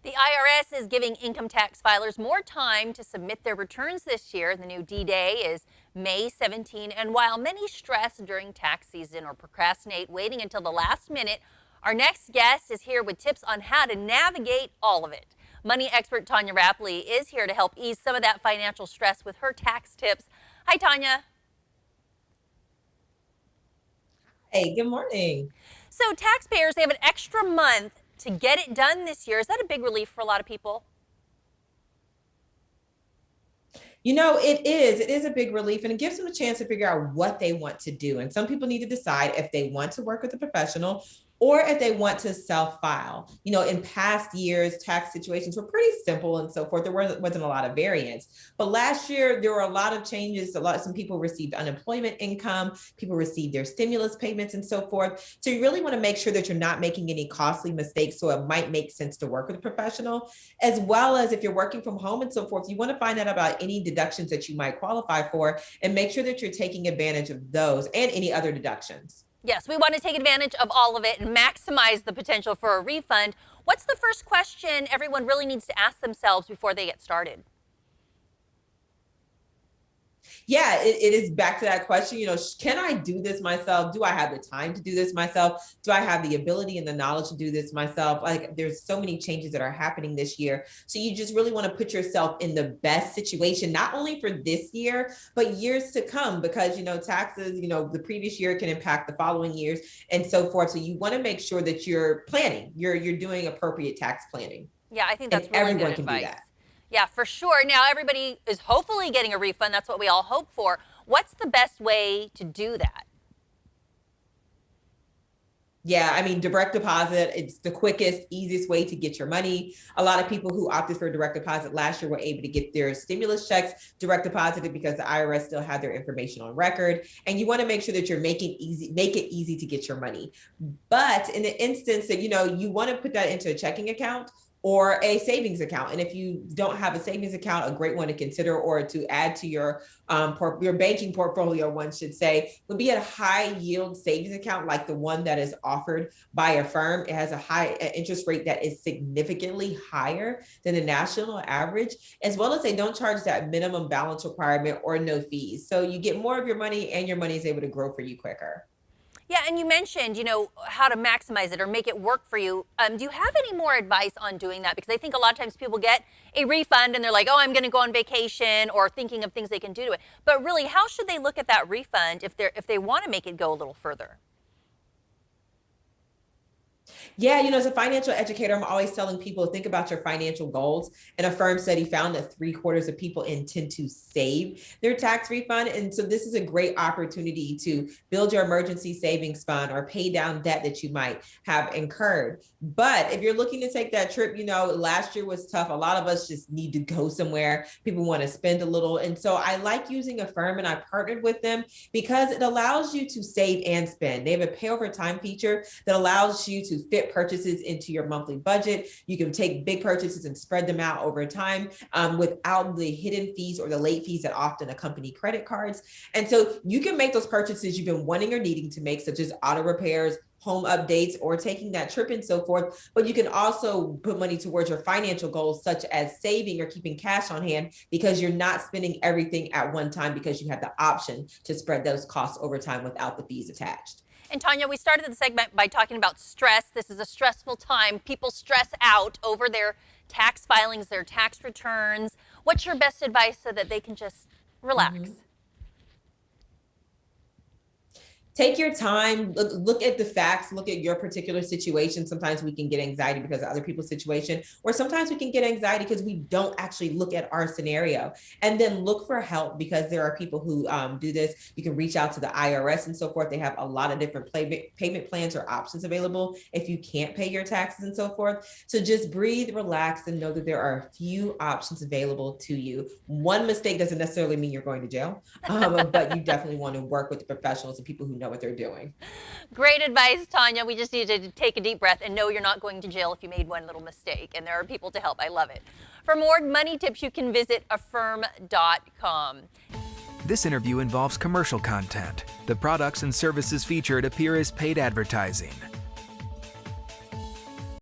The IRS is giving income tax filers more time to submit their returns this year. The new D-Day is May 17, and while many stress during tax season or procrastinate waiting until the last minute, our next guest is here with tips on how to navigate all of it. Money expert Tonya Rapley is here to help ease some of that financial stress with her tax tips. Hi, Tonya. Hey, good morning. So taxpayers, they have an extra month to get it done this year. Is that a big relief for a lot of people? You know, it is. It is a big relief and it gives them a chance to figure out what they want to do. And some people need to decide if they want to work with a professional or if they want to self-file. You know, in past years, tax situations were pretty simple and so forth. There wasn't a lot of variance. But last year, there were a lot of changes. Some people received unemployment income, people received their stimulus payments and so forth. So you really want to make sure that you're not making any costly mistakes. So it might make sense to work with a professional, as well as if you're working from home and so forth, you want to find out about any deductions that you might qualify for and make sure that you're taking advantage of those and any other deductions. Yes, we want to take advantage of all of it and maximize the potential for a refund. What's the first question everyone really needs to ask themselves before they get started? Yeah, it is back to that question, can I do this myself? Do I have the time to do this myself? Do I have the ability and the knowledge to do this myself? Like, there's so many changes that are happening this year. So you just really want to put yourself in the best situation, not only for this year, but years to come, because, taxes, the previous year can impact the following years and so forth. So you want to make sure that you're planning, you're doing appropriate tax planning. Yeah, I think that's And really everyone good can advice. do that. Yeah, for sure. Now, everybody is hopefully getting a refund. That's what we all hope for. What's the best way to do that? Yeah, I mean, direct deposit, it's the quickest, easiest way to get your money. A lot of people who opted for direct deposit last year were able to get their stimulus checks direct deposited because the IRS still had their information on record. And you want to make sure that make it easy to get your money. But in the instance that, you want to put that into a checking account or a savings account. And if you don't have a savings account, a great one to consider or to add to your banking portfolio, one should say, would be a high yield savings account like the one that is offered by Affirm. It has a high interest rate that is significantly higher than the national average, as well as they don't charge that minimum balance requirement or no fees. So you get more of your money and your money is able to grow for you quicker. Yeah, and you mentioned, how to maximize it or make it work for you. Do you have any more advice on doing that? Because I think a lot of times people get a refund and they're like, oh, I'm going to go on vacation, or thinking of things they can do to it. But really, how should they look at that refund if they want to make it go a little further? Yeah, as a financial educator, I'm always telling people, think about your financial goals. And Affirm study found that 3/4 of people intend to save their tax refund. And so this is a great opportunity to build your emergency savings fund or pay down debt that you might have incurred. But if you're looking to take that trip, last year was tough. A lot of us just need to go somewhere. People want to spend a little. And so I like using Affirm, and I partnered with them because it allows you to save and spend. They have a pay over time feature that allows you to fit purchases into your monthly budget. You can take big purchases and spread them out over time without the hidden fees or the late fees that often accompany credit cards. And so you can make those purchases you've been wanting or needing to make, such as auto repairs, home updates, or taking that trip and so forth. But you can also put money towards your financial goals, such as saving or keeping cash on hand, because you're not spending everything at one time, because you have the option to spread those costs over time without the fees attached. And Tonya, we started the segment by talking about stress. This is a stressful time. People stress out over their tax filings, their tax returns. What's your best advice so that they can just relax? Mm-hmm. Take your time, look at the facts, look at your particular situation. Sometimes we can get anxiety because of other people's situation, or sometimes we can get anxiety because we don't actually look at our scenario. And then look for help, because there are people who do this. You can reach out to the IRS and so forth. They have a lot of different payment plans or options available if you can't pay your taxes and so forth. So just breathe, relax, and know that there are a few options available to you. One mistake doesn't necessarily mean you're going to jail, but you definitely want to work with the professionals and people who know what they're doing. Great advice, Tonya. We just need to take a deep breath and know you're not going to jail if you made one little mistake. And there are people to help. I love it. For more money tips, you can visit affirm.com. This interview involves commercial content. The products and services featured appear as paid advertising.